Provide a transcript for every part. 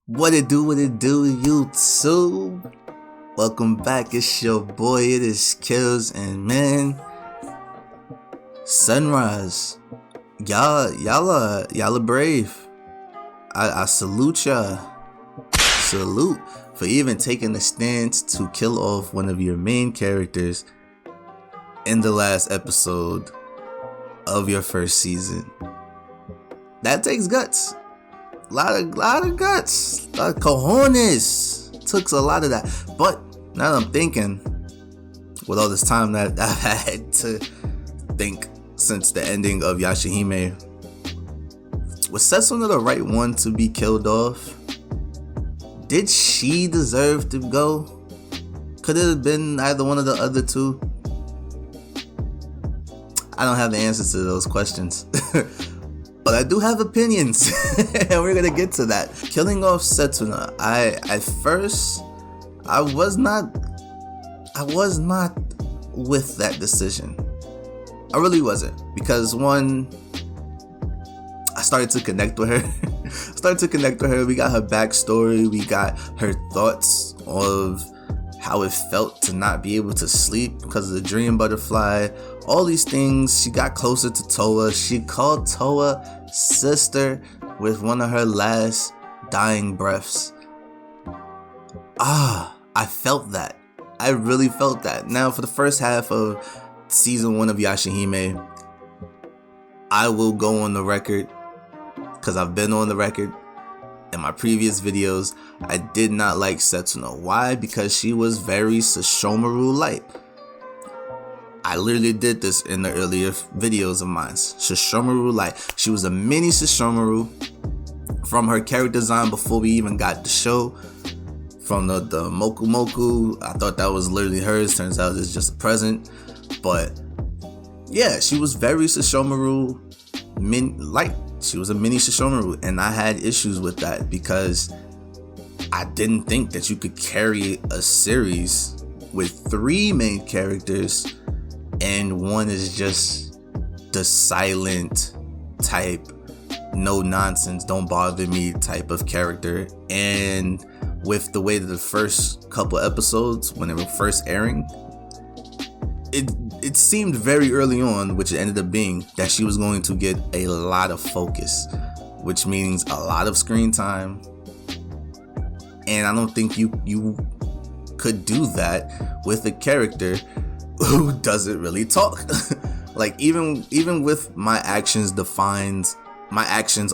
What it do, YouTube? Welcome back, it's your boy, it is Kills, and man, Sunrise, y'all are brave. I salute y'all. Salute for even taking the stance to kill off one of your main characters in the last episode of your first season. That takes guts. A lot of guts. A lot of cojones. Took a lot of that. But now that I'm thinking, with all this time that I've had to think since the ending of Yashahime, was Setsuna the right one to be killed off? Did she deserve to go? Could it have been either one of the other two? I don't have the answers to those questions. But I do have opinions, and we're gonna get to that. Killing off Setsuna, at first I was not with that decision. I really wasn't, because one, I started to connect with her. We got her backstory, we got her thoughts of how it felt to not be able to sleep because of the dream butterfly. All these things. She got closer to Toa. She called Toa sister with one of her last dying breaths. I felt that. I really felt that. Now, for the first half of season 1 of Yashahime, I will go on the record, because I've been on the record in my previous videos. I did not like Setsuna. Why? Because she was very Sesshomaru light. I literally did this in the earlier videos of mine. Sesshomaru light. She was a mini Sesshomaru from her character design before we even got the show. From the Moku Moku, I thought that was literally hers. Turns out it's just a present. But yeah, she was very Sesshomaru light. She was a mini Sesshomaru, and I had issues with that because I didn't think that you could carry a series with 3 main characters and one is just the silent type, no nonsense, don't bother me type of character. And with the way that the first couple episodes, when they were first airing, it seemed very early on, which it ended up being, that she was going to get a lot of focus, which means a lot of screen time. And I don't think you could do that with a character who doesn't really talk. Like even with my actions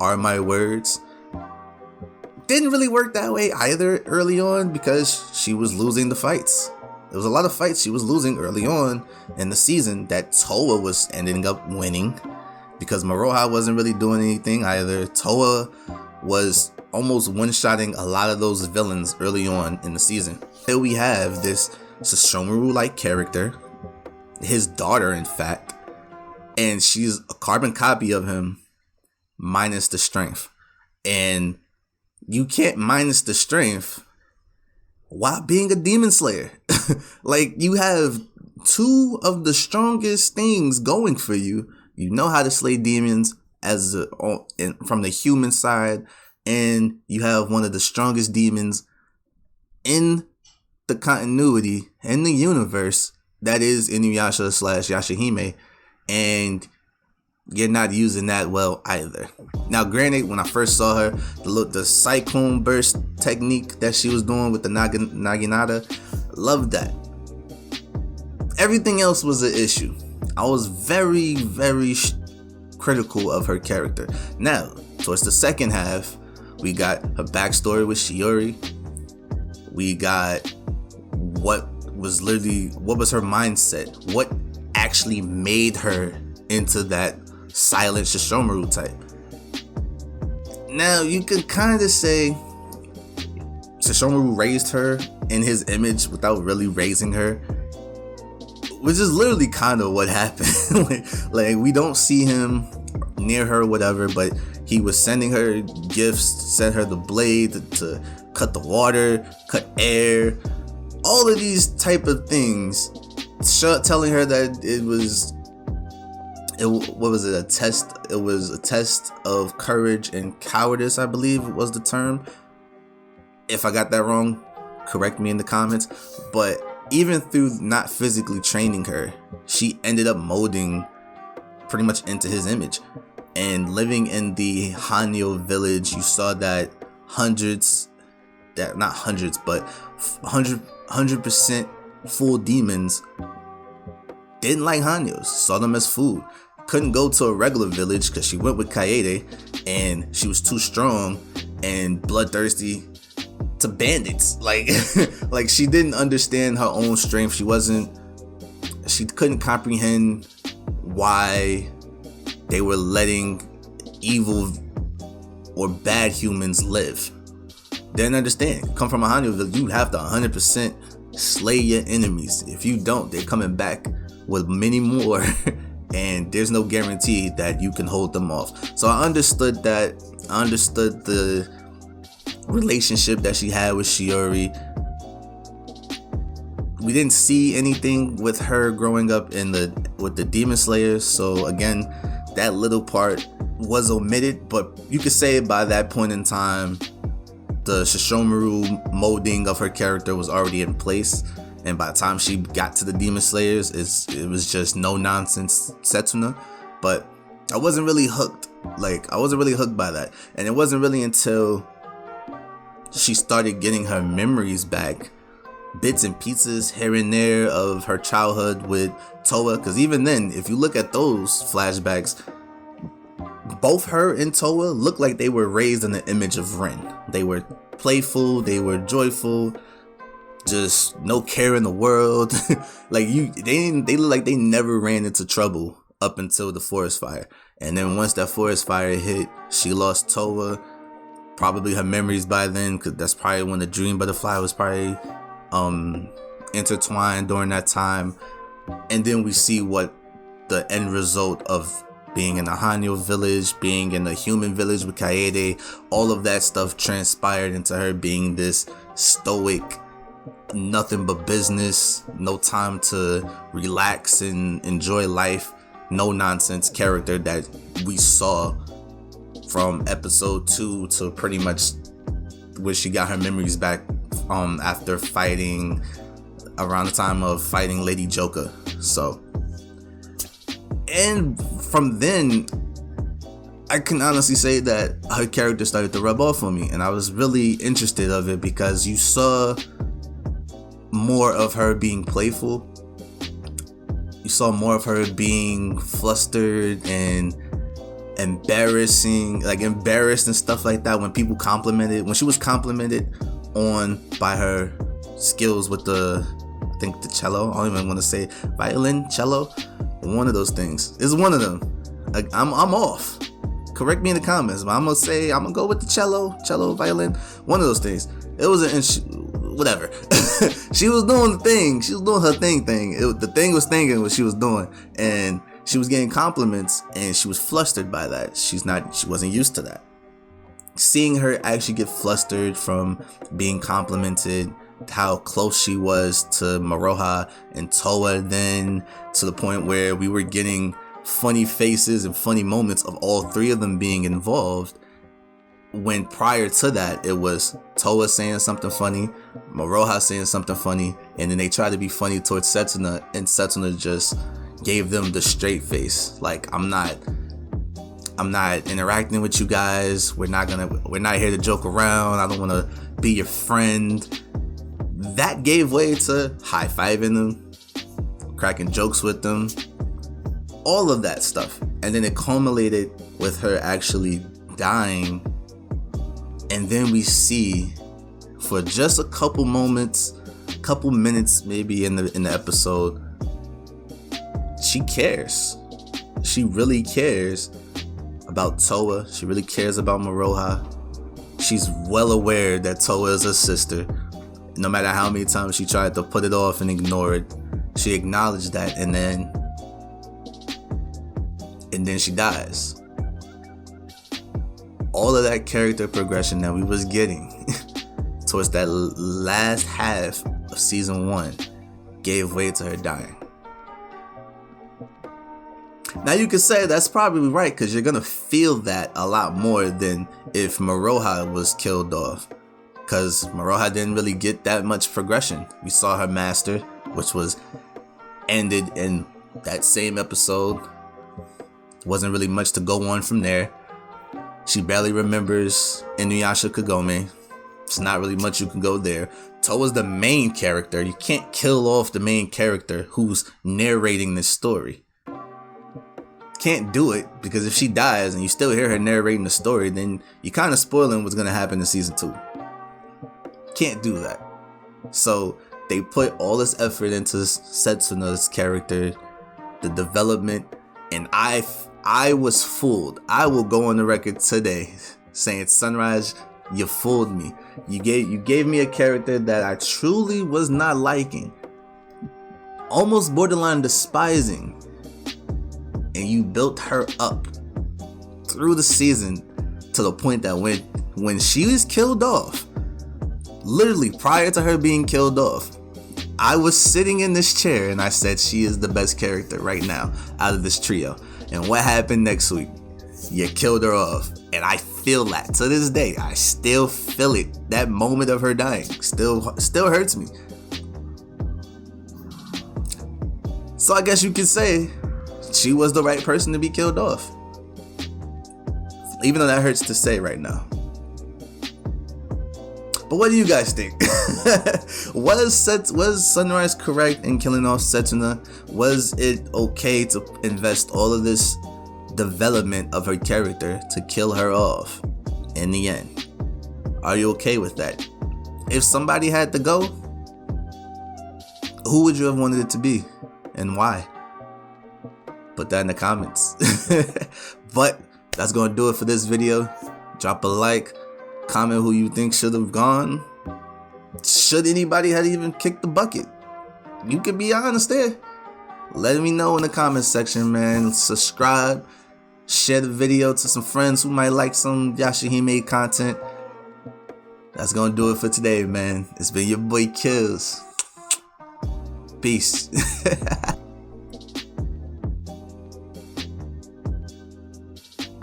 are my words, didn't really work that way either early on, because she was losing the fights. There was a lot of fights she was losing early on in the season that Toa was ending up winning, because Maroha wasn't really doing anything either. Toa was almost one-shotting a lot of those villains early on in the season. Here we have this Sesshomaru-like character, his daughter in fact, and she's a carbon copy of him minus the strength. And you can't minus the strength while being a demon slayer. Like, you have 2 of the strongest things going for you. You know how to slay demons from the human side, and you have one of the strongest demons in the continuity, in the universe, that is Inuyasha / Yashahime, and you're not using that well either. Now, granted, when I first saw her, the cyclone burst technique that she was doing with the Naginata, loved that. Everything else was an issue. I was very, very critical of her character. Now, towards the second half, we got her backstory with Shiori. We got what was her mindset? What actually made her into that silent Sesshomaru type? Now, you could kind of say Sesshomaru raised her in his image without really raising her, which is literally kind of what happened. like we don't see him near her, whatever, but he was sending her gifts, sent her the blade to cut the water, cut air, all of these type of things, telling her that it was a test. It was a test of courage and cowardice, I believe was the term. If I got that wrong, correct me in the comments. But even through not physically training her, she ended up molding pretty much into his image. And living in the Hanyo village, you saw that not hundreds, but 100% full demons didn't like Hanyos, saw them as food. Couldn't go to a regular village because she went with Kaede and she was too strong and bloodthirsty to bandits. Like she didn't understand her own strength. She couldn't comprehend why they were letting evil or bad humans live. Didn't understand. Come from a Hanyo village, you have to 100% slay your enemies. If you don't, they're coming back with many more. And there's no guarantee that you can hold them off. So I understood that. I understood the relationship that she had with Shiori. We didn't see anything with her growing up with the Demon Slayers. So again, that little part was omitted. But you could say by that point in time, the Shishomaru molding of her character was already in place. And by the time she got to the Demon Slayers, it was just no nonsense Setsuna. But I wasn't really hooked. I wasn't really hooked by that. And it wasn't really until she started getting her memories back, bits and pieces here and there of her childhood with Towa. Because even then, if you look at those flashbacks, both her and Towa look like they were raised in the image of Ren. They were playful, they were joyful, just no care in the world. They look like they never ran into trouble up until the forest fire. And then once that forest fire hit, she lost Towa. Probably her memories by then, because that's probably when the dream butterfly was probably intertwined during that time. And then we see what the end result of being in a Hanyo village, being in a human village with Kaede, all of that stuff transpired into her being this stoic, nothing but business, no time to relax and enjoy life, no nonsense character that we saw from episode 2 to pretty much where she got her memories back after fighting around the time of fighting Lady Joker. So, and from then I can honestly say that her character started to rub off on me, and I was really interested of it because you saw more of her being playful. You saw more of her being flustered and embarrassed and stuff like that when people complimented, when she was complimented on by her skills with the cello. I don't even want to say violin, cello, one of those things. It's one of them. I'm off. Correct me in the comments, but I'm gonna go with the cello, violin, one of those things. It was whatever. She was doing the thing. She was doing her thing. The thing was thinking what she was doing, and she was getting compliments, and she was flustered by that. She wasn't used to that. Seeing her actually get flustered from being complimented, how close she was to Maroha and Towa, then to the point where we were getting funny faces and funny moments of all three of them being involved, when prior to that it was Towa saying something funny, Maroha saying something funny, and then they tried to be funny towards Setsuna, and Setsuna just gave them the straight face, like, I'm not interacting with you guys, we're not here to joke around, I don't want to be your friend. That gave way to high-fiving them, cracking jokes with them, all of that stuff. And then it culminated with her actually dying. And then we see, for just a couple minutes maybe in the episode, she cares. She really cares about Towa. She really cares about Maroha. She's well aware that Towa is her sister. No matter how many times she tried to put it off and ignore it, she acknowledged that, and then she dies. All of that character progression that we was getting towards that last half of season 1 gave way to her dying. Now you could say that's probably right, because you're gonna feel that a lot more than if Maroha was killed off. because Maroha didn't really get that much progression. We saw her master, which was ended in that same episode. Wasn't really much to go on from there. She barely remembers Inuyasha Kagome. It's not really much you can go there. Towa's the main character. You can't kill off the main character who's narrating this story. Can't do it, because if she dies and you still hear her narrating the story, then you're kind of spoiling what's going to happen in season 2. Can't do that. So they put all this effort into Setsuna's character, the development, and I was fooled. I will go on the record today saying, Sunrise, you fooled me. You gave me a character that I truly was not liking, almost borderline despising, and you built her up through the season to the point that when she was killed off, literally prior to her being killed off, I was sitting in this chair and I said, she is the best character right now out of this trio. And what happened next week? You killed her off. And I feel that to this day. I still feel it. That moment of her dying still hurts me. So I guess you could say she was the right person to be killed off. Even though that hurts to say right now. But what do you guys think? Was Sunrise correct in killing off Setsuna? Was it okay to invest all of this development of her character to kill her off in the end? Are you okay with that? If somebody had to go, who would you have wanted it to be and why? Put that in the comments. But that's gonna do it for this video. Drop a like, comment who you think should have gone. Should anybody have even kicked the bucket? You can be honest there. Let me know in the comments section, man. Subscribe, share the video to some friends who might like some Yashahime content. That's gonna do it for today, man. It's been your boy Kills. Peace.